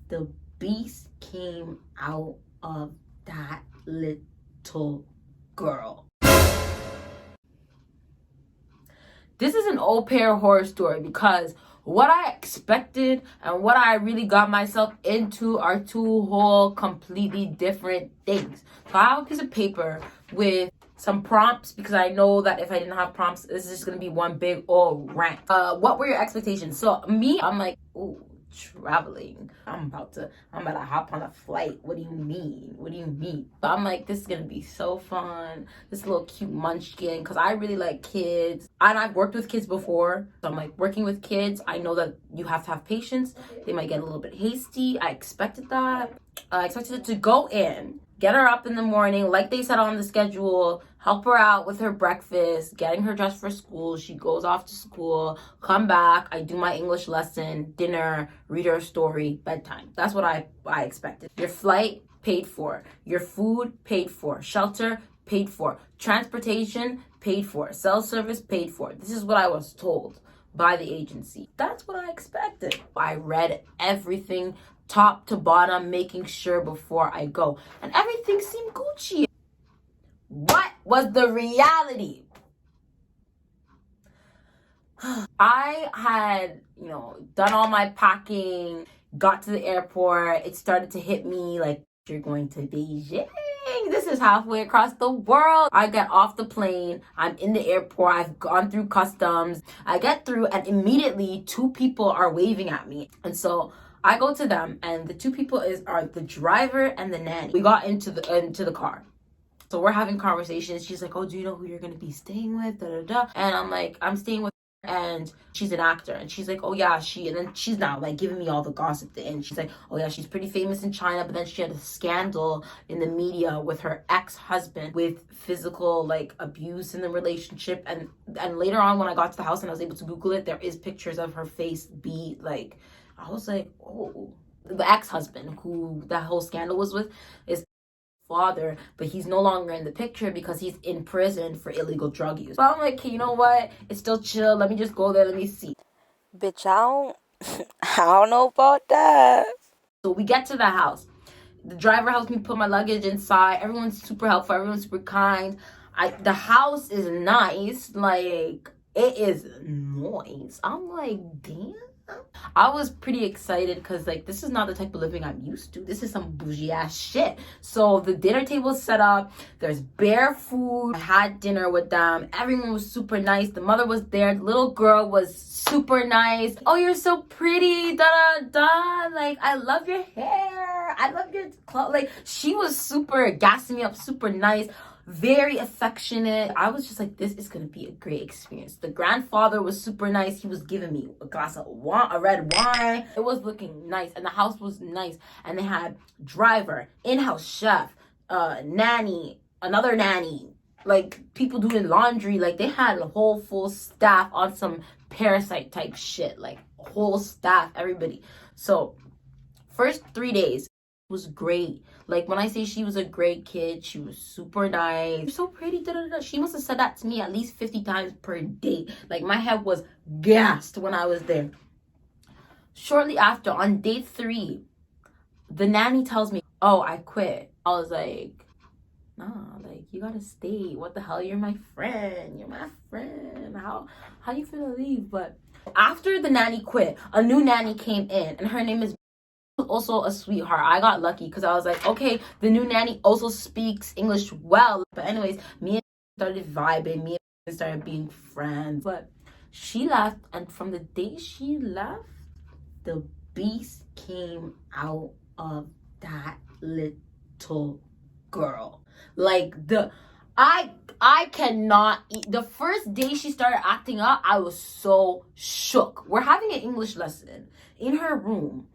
the beast came out of that little girl. This is an au pair horror story because what I expected and what I really got myself into are two whole completely different things. So I have a piece of paper with some prompts because I know that if I didn't have prompts, this is just gonna be one big old rant. What were your expectations? So me, I'm like, ooh, traveling. I'm about to hop on a flight. What do you mean? But I'm like, this is gonna be so fun. This little cute munchkin, because I really like kids. And I've worked with kids before. So I'm like, working with kids, I know that you have to have patience. They might get a little bit hasty. I expected that. I expected it to go in, get her up in the morning, like they said on the schedule, help her out with her breakfast, getting her dressed for school. She goes off to school, come back, I do my English lesson, dinner, read her a story, bedtime. That's what I expected. Your flight, paid for. Your food, paid for. Shelter, paid for. Transportation, paid for. Cell service, paid for. This is what I was told by the agency. That's what I expected. I read everything top to bottom, making sure before I go. And everything seemed Gucci. What was the reality? I had, done all my packing, got to the airport. It started to hit me like, you're going to Beijing. This is halfway across the world. I get off the plane. I'm in the airport. I've gone through customs. I get through and immediately two people are waving at me. And so I go to them, and the two people are the driver and the nanny. We got into the car. So we're having conversations. She's like, oh, do you know who you're going to be staying with? Da, da, da. And I'm like, I'm staying with her, and she's an actor. And she's like, oh, yeah, and then she's now like giving me all the gossip. And she's like, oh, yeah, she's pretty famous in China. But then she had a scandal in the media with her ex-husband with physical like abuse in the relationship. And later on, when I got to the house and I was able to Google it, there is pictures of her face be like, I was like, oh, the ex-husband who that whole scandal was with is father, but he's no longer in the picture because he's in prison for illegal drug use. But I'm like, okay, you know what? It's still chill. Let me just go there. Let me see. Bitch, I don't know about that. So we get to the house. The driver helps me put my luggage inside. Everyone's super helpful. Everyone's super kind. The house is nice. Like, it is nice. I'm like, damn. I was pretty excited because like this is not the type of living I'm used to. This is some bougie ass shit. So the dinner table's set up. There's bare food. I had dinner with them. Everyone was super nice. The mother was there. The little girl was super nice. Oh, you're so pretty. Da da da. Like, I love your hair. I love your clothes. Like, she was super gassing me up. Super nice. Very affectionate. I was just like, this is gonna be a great experience. The grandfather was super nice. He was giving me a glass of wine, a red wine. It was looking nice, and the house was nice. And they had driver, in-house chef, nanny, another nanny, like people doing laundry. Like, they had a whole full staff on some Parasite type shit. Like, whole staff, everybody. So first 3 days was great. Like, when I say she was a great kid, she was super nice. You're so pretty. Da, da, da. She must have said that to me at least 50 times per day. Like, my head was gassed when I was there. Shortly after, on day 3, the nanny tells me, oh, I quit. I was like, nah, like, you gotta stay. What the hell? You're my friend. How you finna leave? But after the nanny quit, a new nanny came in, and her name is also a sweetheart. I got lucky because I was like, okay, the new nanny also speaks English well. But anyways, me and started vibing. Me and started being friends. But she left, and from the day she left, the beast came out of that little girl. Like, I cannot eat. The first day she started acting up, I was so shook. We're having an English lesson in her room,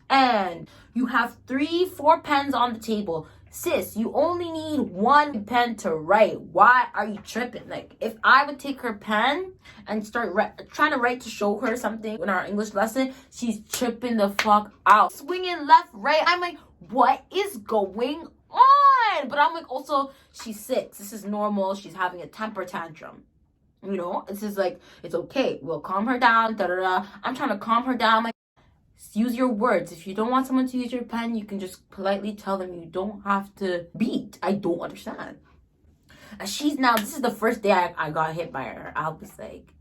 and you have 3-4 pens on the table. Sis, you only need 1 pen to write. Why are you tripping? Like, if I would take her pen and start trying to write to show her something in our English lesson, she's tripping the fuck out. Swinging left, right. I'm like, what is going on? But I'm like, also, she's 6. This is normal. She's having a temper tantrum. This is like, it's okay. We'll calm her down. Da da da. I'm trying to calm her down. I'm like, Use your words. If you don't want someone to use your pen, you can just politely tell them you don't have to beat. I don't understand. And she's now, this is the first day I got hit by her. I was like,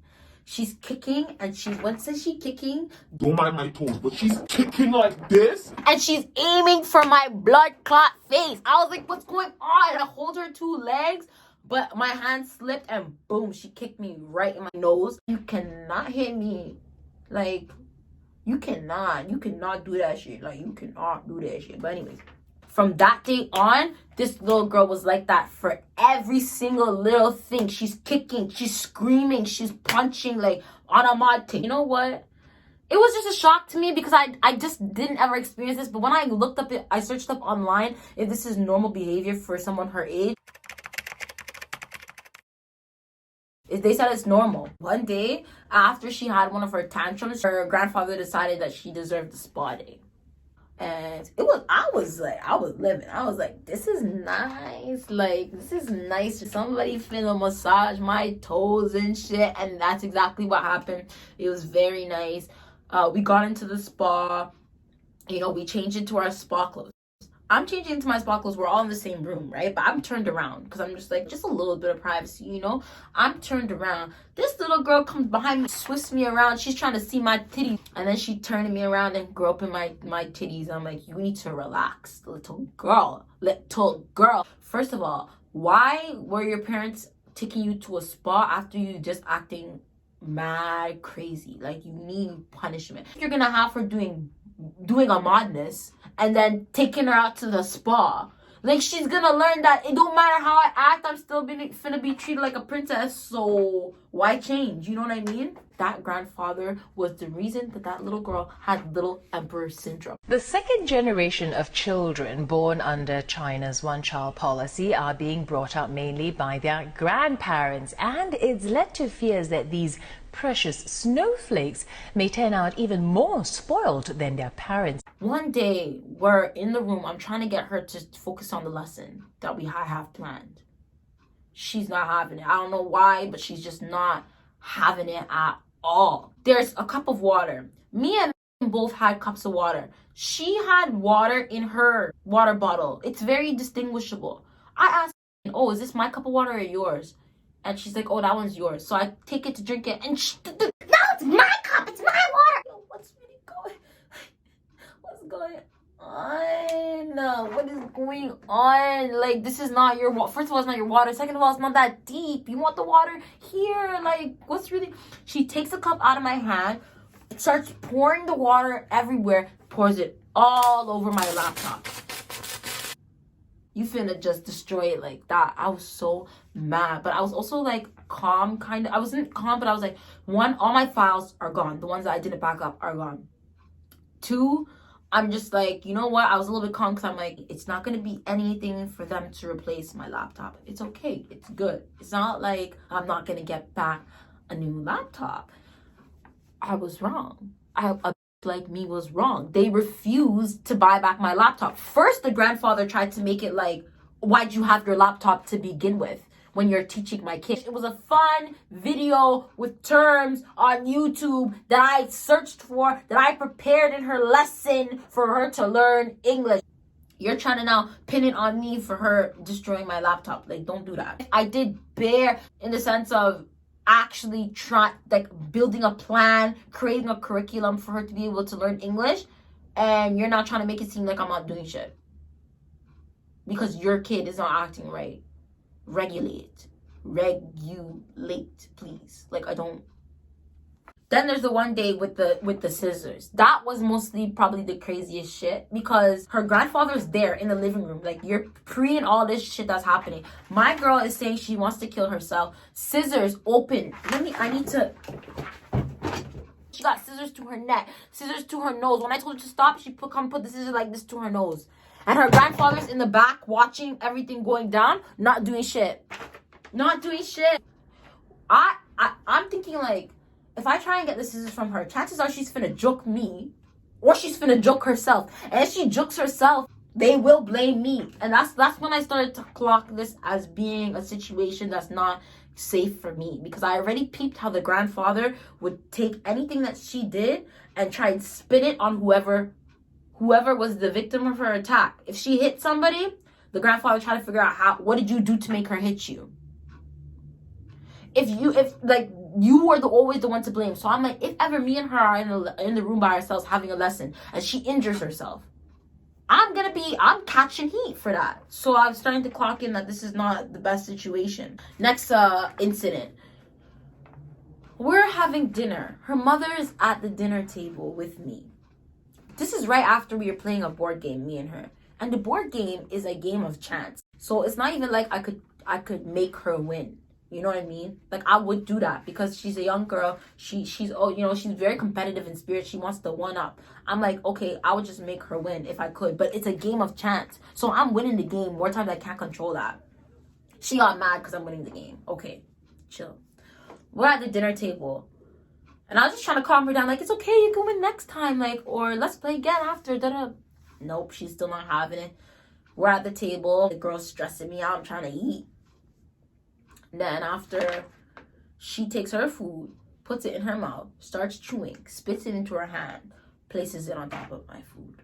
she's kicking, and what says she kicking? Don't mind my toes, but she's kicking like this. And she's aiming for my blood clot face. I was like, what's going on? I hold her 2 legs, but my hand slipped and boom, she kicked me right in my nose. You cannot hit me. Like, you cannot do that shit. Like, you cannot do that shit. But anyways, from that day on, this little girl was like that for every single little thing. She's kicking, she's screaming, she's punching, like, on a mod thing. You know what? It was just a shock to me because I just didn't ever experience this. But when I looked up I searched up online if this is normal behavior for someone her age. They said it's normal. One day, after she had one of her tantrums, her grandfather decided that she deserved a spa day. And I was living. I was like, this is nice. Like, this is nice. Somebody finna massage my toes and shit. And that's exactly what happened. It was very nice. We got into the spa. You know, we changed into our spa clothes. I'm changing into my spa clothes. We're all in the same room, right? But I'm turned around because I'm just like, just a little bit of privacy, you know? I'm turned around. This little girl comes behind me, twists me around. She's trying to see my titties. And then she turned me around and groping my titties. I'm like, you need to relax, little girl. Little girl. First of all, why were your parents taking you to a spa after you just acting mad crazy? Like, you need punishment. You're going to have her doing a madness and then taking her out to the spa. Like, she's gonna learn that it don't matter how I act, I'm still finna be treated like a princess. So why change? You know what I mean? That grandfather was the reason that little girl had little emperor syndrome. The second generation of children born under China's one-child policy are being brought up mainly by their grandparents, and it's led to fears that these precious snowflakes may turn out even more spoiled than their parents. One day, we're in the room. I'm trying to get her to focus on the lesson that we have planned. She's not having it. I don't know why, but she's just not having it at all. There's a cup of water. Me and both had cups of water. She had water in her water bottle. It's very distinguishable. I asked, oh, is this my cup of water or yours? And she's like, oh, that one's yours. So I take it to drink it. And no, it's my cup. It's my water. Yo, what's really going? What's going on? What is going on? Like, this is not your water. First of all, it's not your water. Second of all, it's not that deep. You want the water here. Like, what's really? She takes a cup out of my hand, starts pouring the water everywhere, pours it all over my laptop. You finna just destroy it like that. I was so mad. But I was also like calm, kind of. I wasn't calm, but I was like, one, all my files are gone. The ones that I didn't back up are gone. 2, I'm just like, you know what? I was a little bit calm because I'm like, it's not going to be anything for them to replace my laptop. It's okay. It's good. It's not like I'm not going to get back a new laptop. I was wrong. Like me was wrong. They refused to buy back my laptop. First, the grandfather tried to make it like, why'd you have your laptop to begin with when you're teaching my kids? It was a fun video with terms on YouTube that I searched for, that I prepared in her lesson for her to learn English. You're trying to now pin it on me for her destroying my laptop. Like, don't do that. I did bear in the sense of actually building a plan, creating a curriculum for her to be able to learn English, and you're not trying to make it seem like I'm not doing shit because your kid is not acting right. Regulate, please. Like, I don't. Then there's the one day with the scissors. That was mostly probably the craziest shit because her grandfather's there in the living room. Like, you're pre-ing all this shit that's happening. My girl is saying she wants to kill herself. Scissors open. She got scissors to her neck, scissors to her nose. When I told her to stop, she put the scissors like this to her nose. And her grandfather's in the back watching everything going down, not doing shit. Not doing shit. I'm thinking like, if I try and get the scissors from her, chances are she's finna joke me or she's finna joke herself. And if she jokes herself, they will blame me. And that's when I started to clock this as being a situation that's not safe for me, because I already peeped how the grandfather would take anything that she did and try and spin it on whoever was the victim of her attack. If she hit somebody, the grandfather tried to figure out what did you do to make her hit you. If you were always the one to blame. So I'm like, if ever me and her are in the room by ourselves having a lesson and she injures herself, I'm catching heat for that. So I'm starting to clock in that this is not the best situation. Next incident. We're having dinner. Her mother is at the dinner table with me. This is right after we were playing a board game, me and her. And the board game is a game of chance. So it's not even like I could make her win. You know what I mean? Like, I would do that because she's a young girl. She's very competitive in spirit. She wants to one up. I'm like, okay, I would just make her win if I could. But it's a game of chance. So I'm winning the game more times I can't control that. She got mad because I'm winning the game. Okay, chill. We're at the dinner table. And I was just trying to calm her down. Like, it's okay, you can win next time. Like, or let's play again after. Da-da. Nope, she's still not having it. We're at the table. The girl's stressing me out. I'm trying to eat. Then after she takes her food, puts it in her mouth, starts chewing, spits it into her hand, places it on top of my food.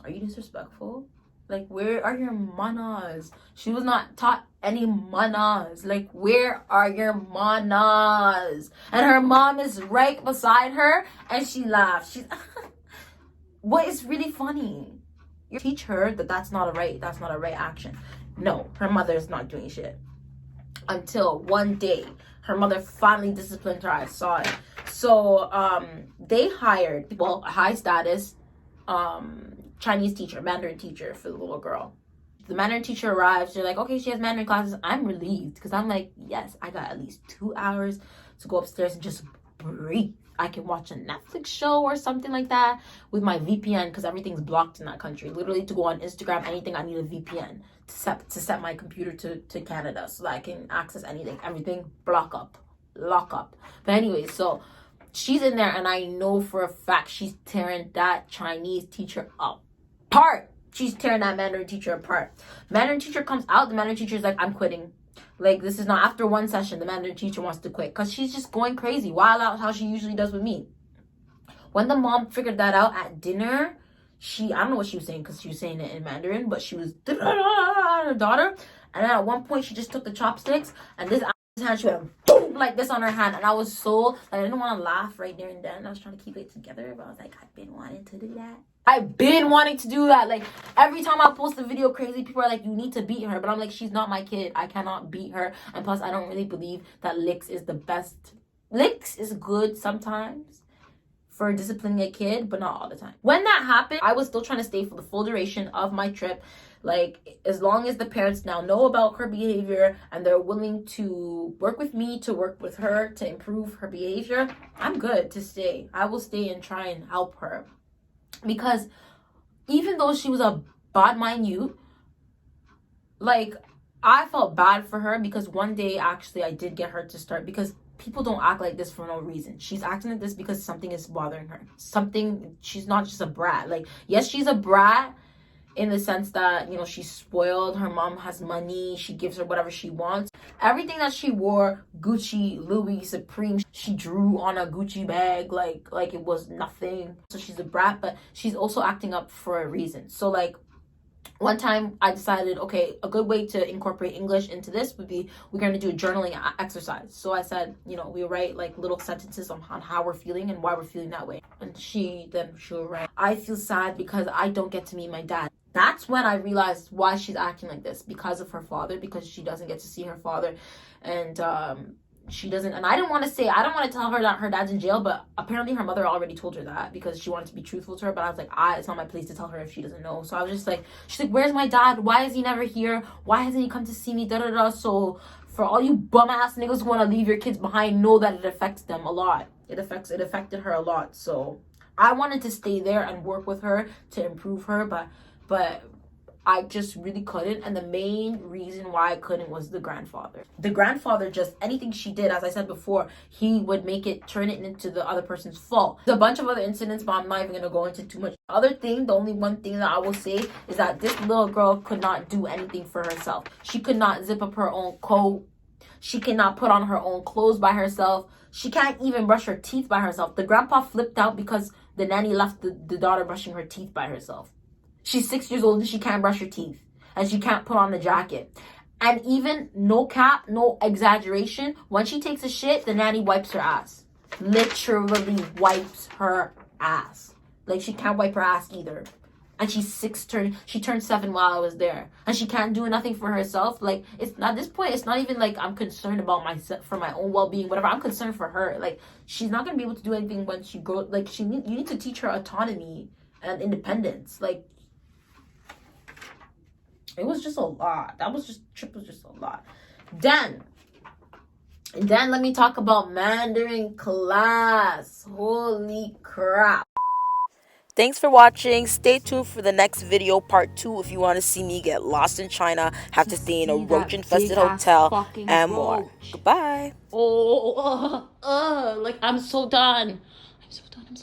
Are you disrespectful? Like, where are your manas? She was not taught any manas. Like, where are your manas? And her mom is right beside her and she laughs. She's what is really funny? You teach her that that's not a right action. No, her mother is not doing shit. Until one day, her mother finally disciplined her. I saw it. So, they hired, a high status Chinese teacher, Mandarin teacher for the little girl. The Mandarin teacher arrives. They're like, okay, she has Mandarin classes. I'm relieved because I'm like, yes, I got at least 2 hours to go upstairs and just breathe. I can watch a Netflix show or something like that with my VPN because everything's blocked in that country. Literally, to go on Instagram, anything, I need a VPN to set my computer to Canada so that I can access anything. Everything lock up. But anyway, so she's in there and I know for a fact she's tearing that Chinese teacher apart. She's tearing that Mandarin teacher apart. Mandarin teacher comes out. The Mandarin teacher is like, I'm quitting. Like, this is not after one session. The Mandarin teacher wants to quit because she's just going crazy, wild out how she usually does with me. When the mom figured that out at dinner, I don't know what she was saying because she was saying it in Mandarin, but she was her daughter. And then at one point, she just took the chopsticks and this hand, she went boom like this on her hand. And I was so, I didn't want to laugh right there and then. I was trying to keep it together, but I was like, I've been wanting to do that. Like, every time I post a video crazy, people are like, you need to beat her. But I'm like, she's not my kid. I cannot beat her. And plus, I don't really believe that licks is the best. Licks is good sometimes for disciplining a kid, but not all the time. When that happened, I was still trying to stay for the full duration of my trip. Like, as long as the parents now know about her behavior and they're willing to work with me, to work with her, to improve her behavior, I'm good to stay. I will stay and try and help her. Because even though she was a bad minute, like, I felt bad for her because one day, actually, I did get her to start, because people don't act like this for no reason. She's acting like this because something is bothering her. She's not just a brat. Like, yes, she's a brat in the sense that, you know, she's spoiled. Her mom has money. She gives her whatever she wants. Everything that she wore, Gucci, Louis, Supreme, she drew on a Gucci bag like it was nothing. So she's a brat, but she's also acting up for a reason. So, like, one time I decided, okay, a good way to incorporate English into this would be, we're going to do a journaling exercise. So I said, you know, we write like little sentences on how we're feeling and why we're feeling that way. And she'll write, I feel sad because I don't get to meet my dad. That's when I realized why she's acting like this, because of her father, because she doesn't get to see her father. And she doesn't, and I don't want to tell her that her dad's in jail, but apparently her mother already told her that because she wanted to be truthful to her. But I was like, it's not my place to tell her if she doesn't know. So I was just like, she's like, where's my dad? Why is he never here? Why hasn't he come to see me? So for all you bum ass niggas who want to leave your kids behind, know that it affects them a lot. It affected her a lot. So I wanted to stay there and work with her to improve her, but I just really couldn't. And the main reason why I couldn't was the grandfather. The grandfather, just anything she did, as I said before, he would turn it into the other person's fault. There's a bunch of other incidents, but I'm not even going to go into too much. The only one thing that I will say is that this little girl could not do anything for herself. She could not zip up her own coat. She cannot put on her own clothes by herself. She can't even brush her teeth by herself. The grandpa flipped out because the nanny left the daughter brushing her teeth by herself. She's 6 years old and she can't brush her teeth. And she can't put on the jacket. And even, no cap, no exaggeration, when she takes a shit, the nanny wipes her ass. Literally wipes her ass. Like, she can't wipe her ass either. And she turned 7 while I was there. And she can't do nothing for herself. Like, it's at this point, it's not even like I'm concerned about myself, for my own well-being, whatever. I'm concerned for her. Like, she's not going to be able to do anything when she grows. Like, you need to teach her autonomy and independence. Like, it was just a lot. Trip was just a lot. Then let me talk about Mandarin class. Holy crap. Thanks for watching. Stay tuned for the next video, part 2, if you want to see me get lost in China, have to stay in a roach-infested hotel, and more. Goodbye. Like, I'm so done. I'm so done.